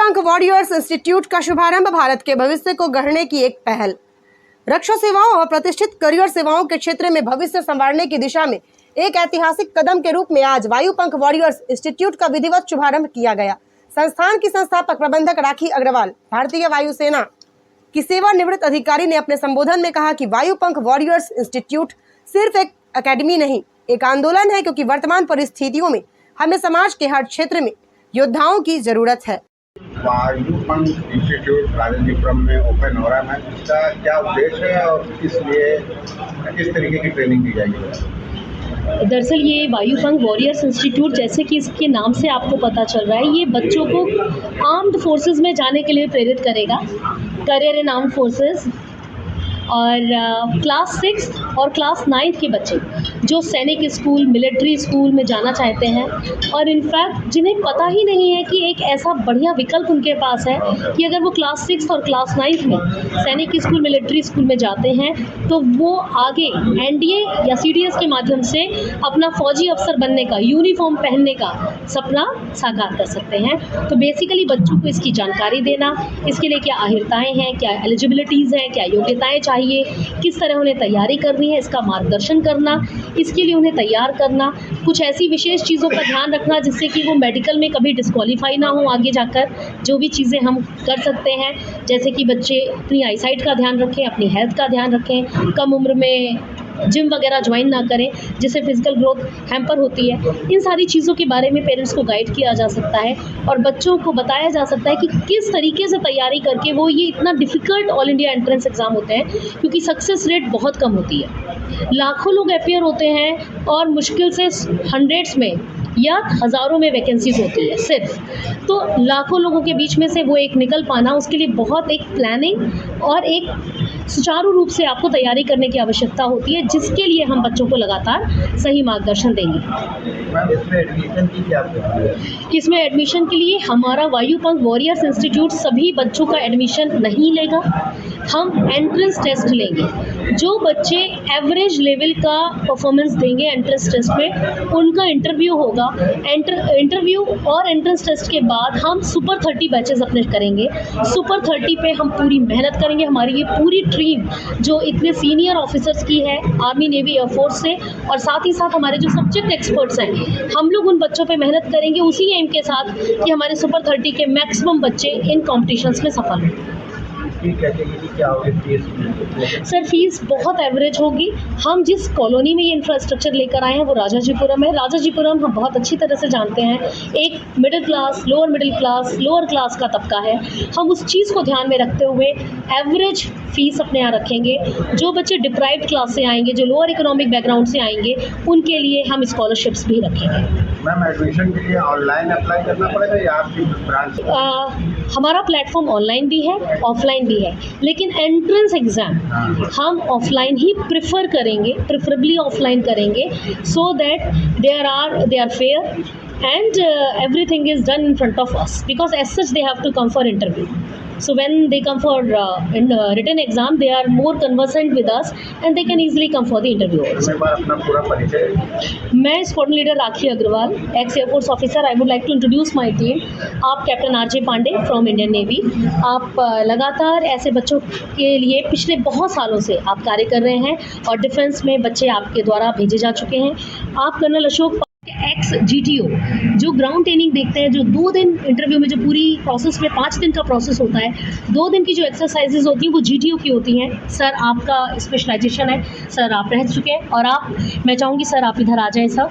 पंख warriors institute का शुभारंभ भारत के भविष्य को गढ़ने की एक पहल। रक्षा सेवाओं और प्रतिष्ठित करियर सेवाओं के क्षेत्र में भविष्य संवारने की दिशा में एक ऐतिहासिक कदम के रूप में आज वायु पंख वॉरियर्स इंस्टीट्यूट का विधिवत शुभारंभ किया गया। संस्थान की संस्थापक प्रबंधक राखी अग्रवाल, भारतीय वायुसेना की सेवानिवृत्त अधिकारी, ने अपने संबोधन में कहा कि वायु पंख वॉरियर्स इंस्टीट्यूट सिर्फ एक अकेडमी नहीं, एक आंदोलन है, क्योंकि वर्तमान परिस्थितियों में हमें समाज के हर क्षेत्र में योद्धाओं की जरूरत है। वायु पंख इंस्टीट्यूट राजनजीपुरम में ओपन हो रहा है। मैम, इसका क्या उद्देश्य है और किस तरीके की ट्रेनिंग दी जाएगी? दरअसल ये वायु पंख वॉरियर्स इंस्टीट्यूट, जैसे कि इसके नाम से आपको पता चल रहा है, ये बच्चों को आर्म्ड फोर्सेस में जाने के लिए प्रेरित करेगा, करियर इन आर्म्ड फोर्सेस। और क्लास 6 और क्लास 9 के बच्चे जो सैनिक स्कूल, मिलिट्री स्कूल में जाना चाहते हैं और इनफैक्ट जिन्हें पता ही नहीं है कि एक ऐसा बढ़िया विकल्प उनके पास है कि अगर वो क्लास 6 और क्लास 9 में सैनिक स्कूल, मिलिट्री स्कूल में जाते हैं तो वो आगे एनडीए या सीडीएस के माध्यम से अपना फौजी अफसर बनने का, यूनिफॉर्म पहनने का सपना साकार कर सकते हैं। तो बेसिकली बच्चों को इसकी जानकारी देना, इसके लिए क्या अहिर्ताएँ हैं, क्या एलिजिबिलिटीज़ हैं, क्या योग्यताएँ चाहिए, किस तरह उन्हें तैयारी करनी है, इसका मार्गदर्शन करना, इसके लिए उन्हें तैयार करना, कुछ ऐसी विशेष चीज़ों का ध्यान रखना जिससे कि वो मेडिकल में कभी डिस्क्वालीफाई ना हो आगे जाकर। जो भी चीज़ें हम कर सकते हैं, जैसे कि बच्चे अपनी आईसाइट का ध्यान रखें, अपनी हेल्थ का ध्यान रखें, कम उम्र में जिम वगैरह ज्वाइन ना करें जिससे फिजिकल ग्रोथ हैम्पर होती है। इन सारी चीज़ों के बारे में पेरेंट्स को गाइड किया जा सकता है और बच्चों को बताया जा सकता है कि किस तरीके से तैयारी करके वो ये इतना difficult all India entrance exam होते हैं, क्योंकि सक्सेस रेट बहुत कम होती है। लाखों लोग अपीयर होते हैं और मुश्किल से हंड्रेड्स में या हज़ारों में वैकेंसीज होती है सिर्फ। तो लाखों लोगों के बीच में से वो एक निकल पाना, उसके लिए बहुत एक प्लानिंग और एक सुचारू रूप से आपको तैयारी करने की आवश्यकता होती है, जिसके लिए हम बच्चों को लगातार सही मार्गदर्शन देंगे। इसमें एडमिशन के लिए हमारा वायु पंख वॉरियर्स इंस्टीट्यूट सभी बच्चों का एडमिशन नहीं लेगा। हम एंट्रेंस टेस्ट लेंगे। जो बच्चे एवरेज लेवल का परफॉर्मेंस देंगे एंट्रेंस टेस्ट में, उनका इंटरव्यू होगा। इंटरव्यू और एंट्रेंस टेस्ट के बाद हम सुपर 30 बैचेस अपने करेंगे। सुपर 30 पे हम पूरी मेहनत करेंगे। हमारी ये पूरी टीम जो इतने सीनियर ऑफिसर्स की है आर्मी, नेवी, एयरफोर्स से, और साथ ही साथ हमारे जो सब्जेक्ट एक्सपर्ट्स हैं, हम लोग उन बच्चों पे मेहनत करेंगे उसी एम के साथ कि हमारे सुपर 30 के मैक्सिमम बच्चे इन कॉम्पिटिशन्स में सफल हों। सर, फीस बहुत एवरेज होगी। हम जिस कॉलोनी में ये इंफ्रास्ट्रक्चर लेकर आए हैं वो राजाजीपुरम है। राजाजीपुरम हम बहुत अच्छी तरह से जानते हैं, एक मिडिल क्लास, लोअर क्लास का तबका है। हम उस चीज़ को ध्यान में रखते हुए एवरेज फीस अपने यहाँ रखेंगे। जो बच्चे डिप्राइव्ड क्लास से आएंगे, जो लोअर इकोनॉमिक बैकग्राउंड से आएंगे, उनके लिए हम स्कॉलरशिप्स भी रखेंगे। मैम, एडमिशन के लिए ऑनलाइन अप्लाई करना पड़ेगा या आपकी ब्रांच? हमारा प्लेटफॉर्म ऑनलाइन भी है, ऑफलाइन भी है, लेकिन एंट्रेंस एग्ज़ाम हम ऑफलाइन ही प्रेफर करेंगे, प्रेफरेबली ऑफलाइन करेंगे, so that they are fair and everything is done in front of us, because as such they have to come for interview. So when they come for written exam, they are more conversant with us and they can easily come for the interview also. अपना पूरा परिचय। मैं squadron leader Rakhi Agarwal, ex air force officer. I would like to introduce my team. आप captain RJ Pandey from Indian navy. आप लगातार ऐसे बच्चों के लिए पिछले बहुत सालों से आप कार्य कर रहे हैं और डिफेंस में बच्चे आपके द्वारा भेजे जा चुके हैं। आप कर्नल अशोक एक्स GTO जो ग्राउंड ट्रेनिंग देखते हैं, जो 2 दिन इंटरव्यू में जो पूरी प्रोसेस में 5 दिन का प्रोसेस होता है, 2 दिन की जो एक्सरसाइजेज होती हैं वो GTO की होती हैं। सर, आपका स्पेशलाइजेशन है, सर आप रह चुके हैं और मैं चाहूँगी सर आप इधर आ जाएं सर।